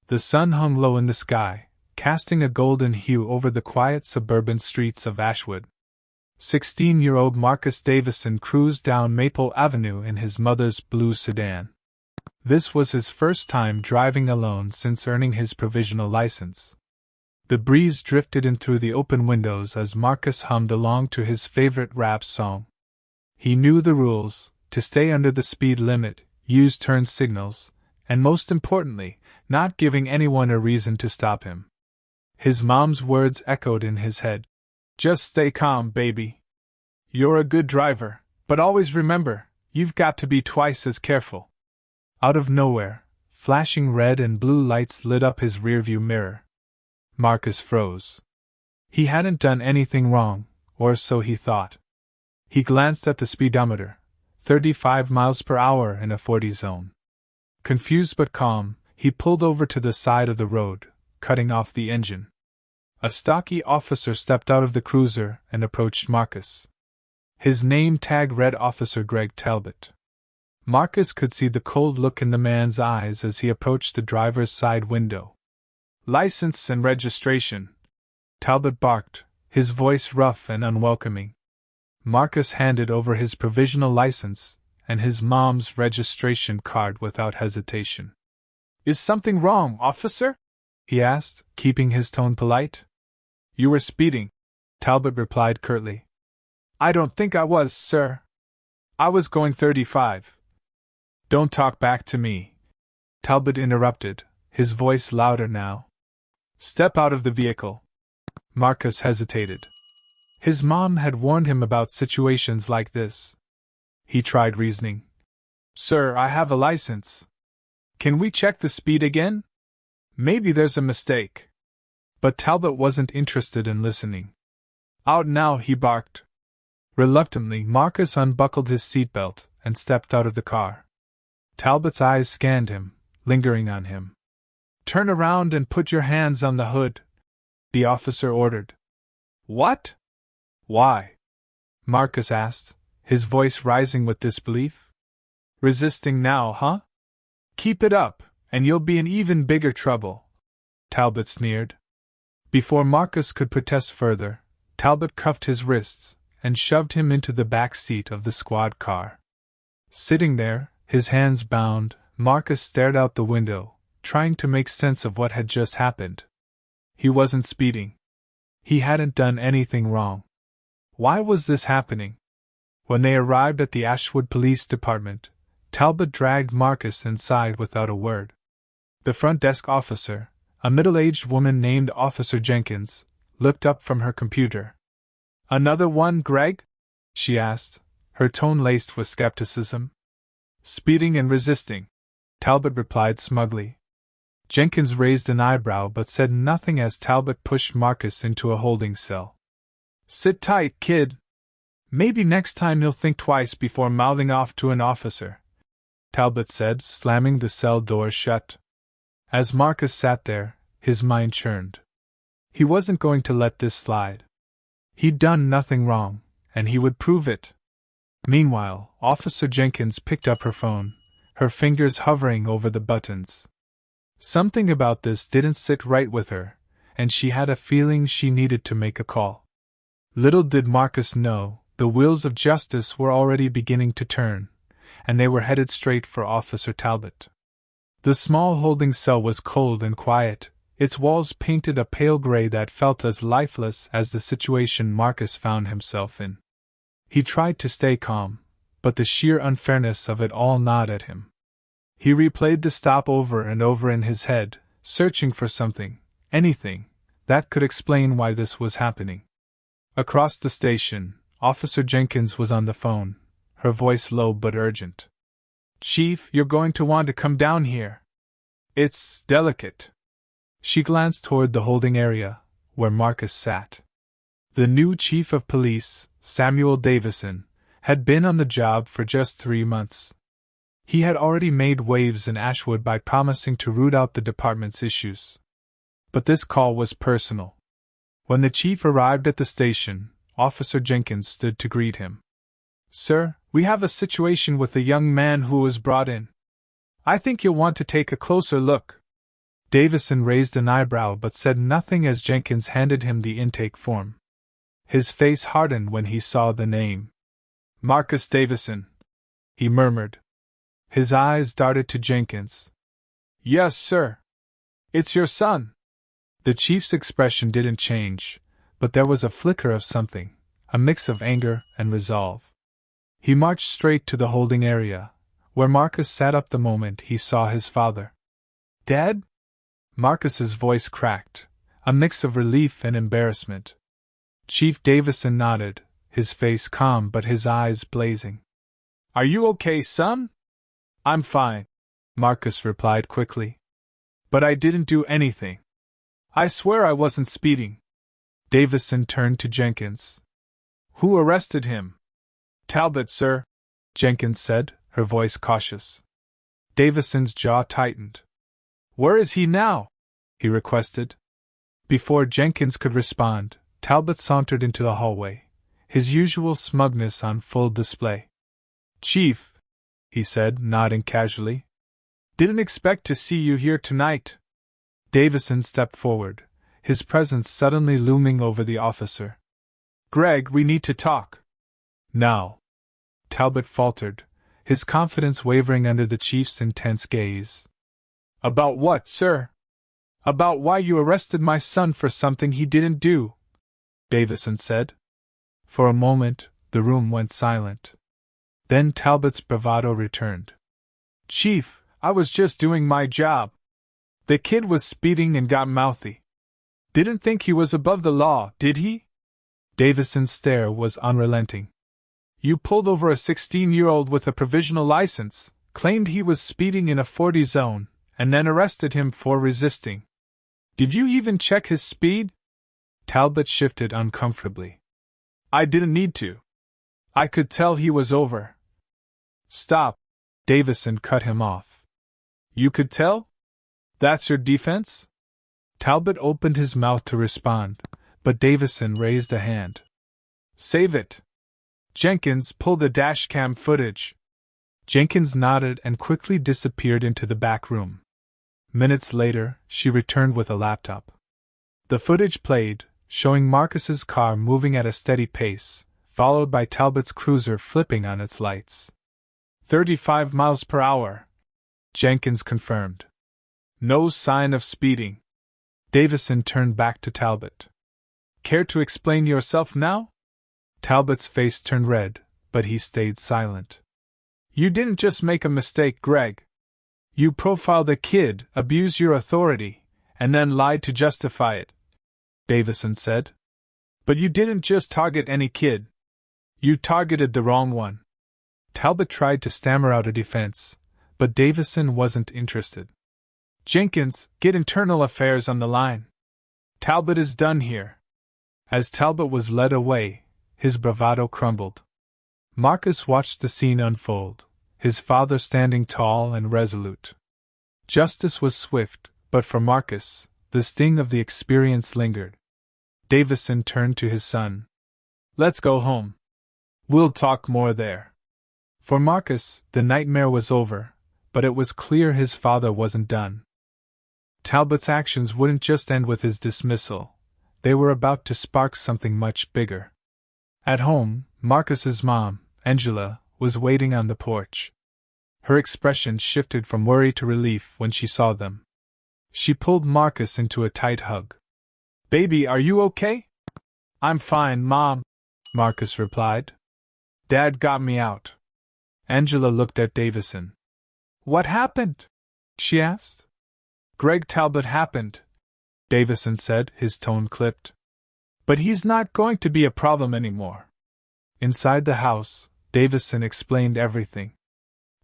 The sun hung low in the sky, casting a golden hue over the quiet suburban streets of Ashwood. 16-year-old Marcus Davison cruised down Maple Avenue in his mother's blue sedan. This was his first time driving alone since earning his provisional license. The breeze drifted in through the open windows as Marcus hummed along to his favorite rap song. He knew the rules: to stay under the speed limit, use turn signals, and most importantly, not giving anyone a reason to stop him. His mom's words echoed in his head. Just stay calm, baby. You're a good driver, but always remember, you've got to be twice as careful. Out of nowhere, flashing red and blue lights lit up his rearview mirror. Marcus froze. He hadn't done anything wrong, or so he thought. He glanced at the speedometer, 35 miles per hour in a 40 zone. Confused but calm, he pulled over to the side of the road, cutting off the engine. A stocky officer stepped out of the cruiser and approached Marcus. His name tag read Officer Greg Talbot. Marcus could see the cold look in the man's eyes as he approached the driver's side window. License and registration, Talbot barked, his voice rough and unwelcoming. Marcus handed over his provisional license and his mom's registration card without hesitation. Is something wrong, officer? He asked, keeping his tone polite. You were speeding, Talbot replied curtly. I don't think I was, sir. I was going 35. Don't talk back to me, Talbot interrupted, his voice louder now. Step out of the vehicle. Marcus hesitated. His mom had warned him about situations like this. He tried reasoning. Sir, I have a license. Can we check the speed again? Maybe there's a mistake. But Talbot wasn't interested in listening. Out now, he barked. Reluctantly, Marcus unbuckled his seatbelt and stepped out of the car. Talbot's eyes scanned him, lingering on him. Turn around and put your hands on the hood, the officer ordered. What? Why? Marcus asked, his voice rising with disbelief. Resisting now, huh? Keep it up, and you'll be in even bigger trouble, Talbot sneered. Before Marcus could protest further, Talbot cuffed his wrists and shoved him into the back seat of the squad car. Sitting there, his hands bound, Marcus stared out the window, trying to make sense of what had just happened. He wasn't speeding. He hadn't done anything wrong. Why was this happening? When they arrived at the Ashwood Police Department, Talbot dragged Marcus inside without a word. The front desk officer, a middle-aged woman named Officer Jenkins, looked up from her computer. Another one, Greg? She asked, her tone laced with skepticism. Speeding and resisting, Talbot replied smugly. Jenkins raised an eyebrow but said nothing as Talbot pushed Marcus into a holding cell. Sit tight, kid. Maybe next time you'll think twice before mouthing off to an officer, Talbot said, slamming the cell door shut. As Marcus sat there, his mind churned. He wasn't going to let this slide. He'd done nothing wrong, and he would prove it. Meanwhile, Officer Jenkins picked up her phone, her fingers hovering over the buttons. Something about this didn't sit right with her, and she had a feeling she needed to make a call. Little did Marcus know, the wheels of justice were already beginning to turn, and they were headed straight for Officer Talbot. The small holding cell was cold and quiet, its walls painted a pale gray that felt as lifeless as the situation Marcus found himself in. He tried to stay calm, but the sheer unfairness of it all gnawed at him. He replayed the stop over and over in his head, searching for something, anything, that could explain why this was happening. Across the station, Officer Jenkins was on the phone, her voice low but urgent. Chief, you're going to want to come down here. It's delicate. She glanced toward the holding area, where Marcus sat. The new chief of police, Samuel Davison, had been on the job for just 3 months. He had already made waves in Ashwood by promising to root out the department's issues. But this call was personal. When the chief arrived at the station, Officer Jenkins stood to greet him. Sir, we have a situation with a young man who was brought in. I think you'll want to take a closer look. Davison raised an eyebrow but said nothing as Jenkins handed him the intake form. His face hardened when he saw the name. Marcus Davison, he murmured. His eyes darted to Jenkins. Yes, sir. It's your son. The chief's expression didn't change, but there was a flicker of something, a mix of anger and resolve. He marched straight to the holding area, where Marcus sat up the moment he saw his father. Dad? Marcus's voice cracked, a mix of relief and embarrassment. Chief Davison nodded, his face calm but his eyes blazing. Are you okay, son? I'm fine, Marcus replied quickly. But I didn't do anything. I swear I wasn't speeding. Davison turned to Jenkins. Who arrested him? Talbot, sir, Jenkins said, her voice cautious. Davison's jaw tightened. Where is he now? He requested. Before Jenkins could respond, Talbot sauntered into the hallway, his usual smugness on full display. Chief, he said, nodding casually. Didn't expect to see you here tonight. Davison stepped forward, his presence suddenly looming over the officer. Greg, we need to talk. Now. Talbot faltered, his confidence wavering under the chief's intense gaze. About what, sir? About why you arrested my son for something he didn't do, Davison said. For a moment, the room went silent. Then Talbot's bravado returned. Chief, I was just doing my job. The kid was speeding and got mouthy. Didn't think he was above the law, did he? Davison's stare was unrelenting. You pulled over a 16-year-old with a provisional license, claimed he was speeding in a 40 zone, and then arrested him for resisting. Did you even check his speed? Talbot shifted uncomfortably. I didn't need to. I could tell he was over. Stop, Davison cut him off. You could tell? That's your defense? Talbot opened his mouth to respond, but Davison raised a hand. Save it. Jenkins, pull the dashcam footage. Jenkins nodded and quickly disappeared into the back room. Minutes later, she returned with a laptop. The footage played, showing Marcus's car moving at a steady pace, followed by Talbot's cruiser flipping on its lights. 35 miles per hour, Jenkins confirmed. No sign of speeding. Davison turned back to Talbot. Care to explain yourself now? Talbot's face turned red, but he stayed silent. You didn't just make a mistake, Greg. You profiled a kid, abused your authority, and then lied to justify it, Davison said. But you didn't just target any kid. You targeted the wrong one. Talbot tried to stammer out a defense, but Davison wasn't interested. Jenkins, get internal affairs on the line. Talbot is done here. As Talbot was led away, his bravado crumbled. Marcus watched the scene unfold, his father standing tall and resolute. Justice was swift, but for Marcus, the sting of the experience lingered. Davison turned to his son. Let's go home. We'll talk more there. For Marcus, the nightmare was over, but it was clear his father wasn't done. Talbot's actions wouldn't just end with his dismissal. They were about to spark something much bigger. At home, Marcus's mom, Angela, was waiting on the porch. Her expression shifted from worry to relief when she saw them. She pulled Marcus into a tight hug. Baby, are you okay? I'm fine, Mom, Marcus replied. Dad got me out. Angela looked at Davison. What happened? She asked. Greg Talbot happened, Davison said, his tone clipped. But he's not going to be a problem anymore. Inside the house, Davison explained everything.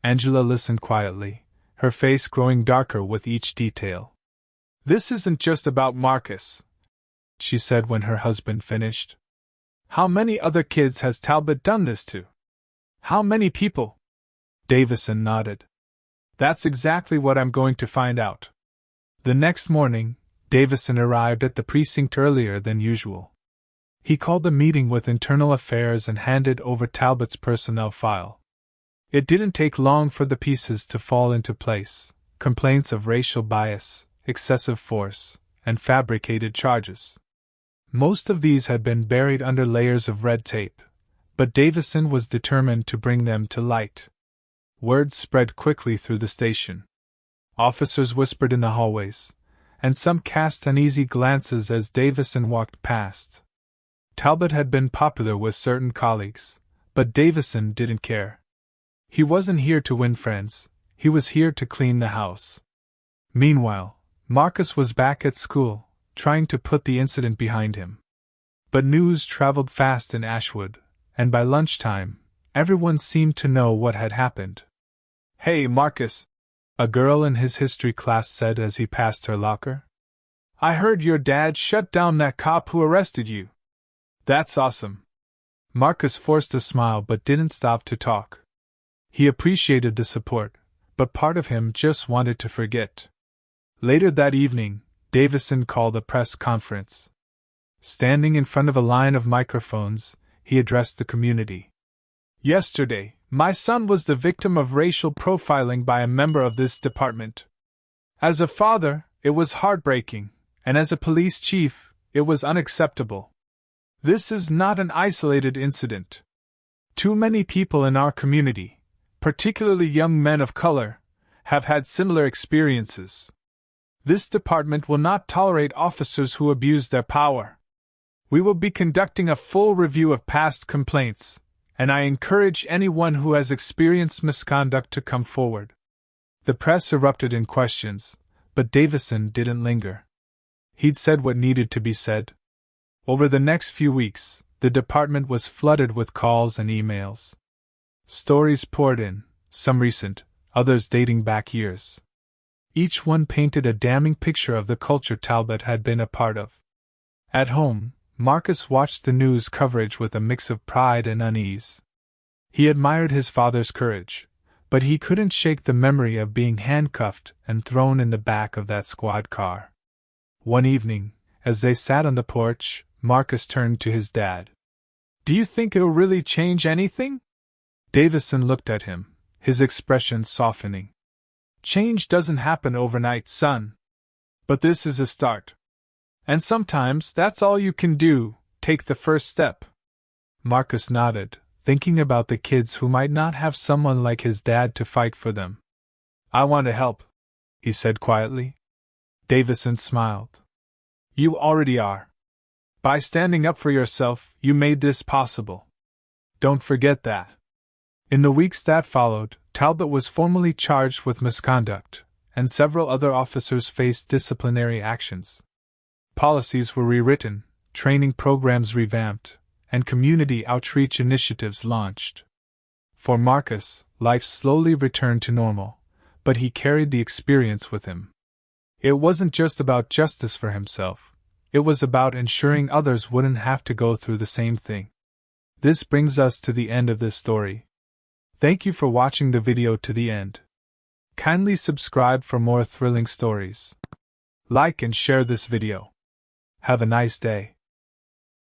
Angela listened quietly, her face growing darker with each detail. This isn't just about Marcus, she said when her husband finished. How many other kids has Talbot done this to? How many people? Davison nodded. That's exactly what I'm going to find out. The next morning, Davison arrived at the precinct earlier than usual. He called a meeting with Internal Affairs and handed over Talbot's personnel file. It didn't take long for the pieces to fall into place: complaints of racial bias, excessive force, and fabricated charges. Most of these had been buried under layers of red tape, but Davison was determined to bring them to light. Word spread quickly through the station. Officers whispered in the hallways, and some cast uneasy glances as Davison walked past. Talbot had been popular with certain colleagues, but Davison didn't care. He wasn't here to win friends, he was here to clean the house. Meanwhile, Marcus was back at school, trying to put the incident behind him. But news traveled fast in Ashwood, and by lunchtime, everyone seemed to know what had happened. "Hey, Marcus," a girl in his history class said as he passed her locker. "I heard your dad shut down that cop who arrested you." "That's awesome." Marcus forced a smile but didn't stop to talk. He appreciated the support, but part of him just wanted to forget. Later that evening, Davison called a press conference. Standing in front of a line of microphones, he addressed the community. "Yesterday, my son was the victim of racial profiling by a member of this department. As a father, it was heartbreaking, and as a police chief, it was unacceptable. This is not an isolated incident. Too many people in our community, particularly young men of color, have had similar experiences. This department will not tolerate officers who abuse their power. We will be conducting a full review of past complaints, and I encourage anyone who has experienced misconduct to come forward." The press erupted in questions, but Davison didn't linger. He'd said what needed to be said. Over the next few weeks, the department was flooded with calls and emails. Stories poured in, some recent, others dating back years. Each one painted a damning picture of the culture Talbot had been a part of. At home, Marcus watched the news coverage with a mix of pride and unease. He admired his father's courage, but he couldn't shake the memory of being handcuffed and thrown in the back of that squad car. One evening, as they sat on the porch, Marcus turned to his dad. "Do you think it'll really change anything?" Davison looked at him, his expression softening. "Change doesn't happen overnight, son. But this is a start. And sometimes that's all you can do, take the first step." Marcus nodded, thinking about the kids who might not have someone like his dad to fight for them. "I want to help," he said quietly. Davison smiled. "You already are. By standing up for yourself, you made this possible. Don't forget that." In the weeks that followed, Talbot was formally charged with misconduct, and several other officers faced disciplinary actions. Policies were rewritten, training programs revamped, and community outreach initiatives launched. For Marcus, life slowly returned to normal, but he carried the experience with him. It wasn't just about justice for himself. It was about ensuring others wouldn't have to go through the same thing. This brings us to the end of this story. Thank you for watching the video to the end. Kindly subscribe for more thrilling stories. Like and share this video. Have a nice day.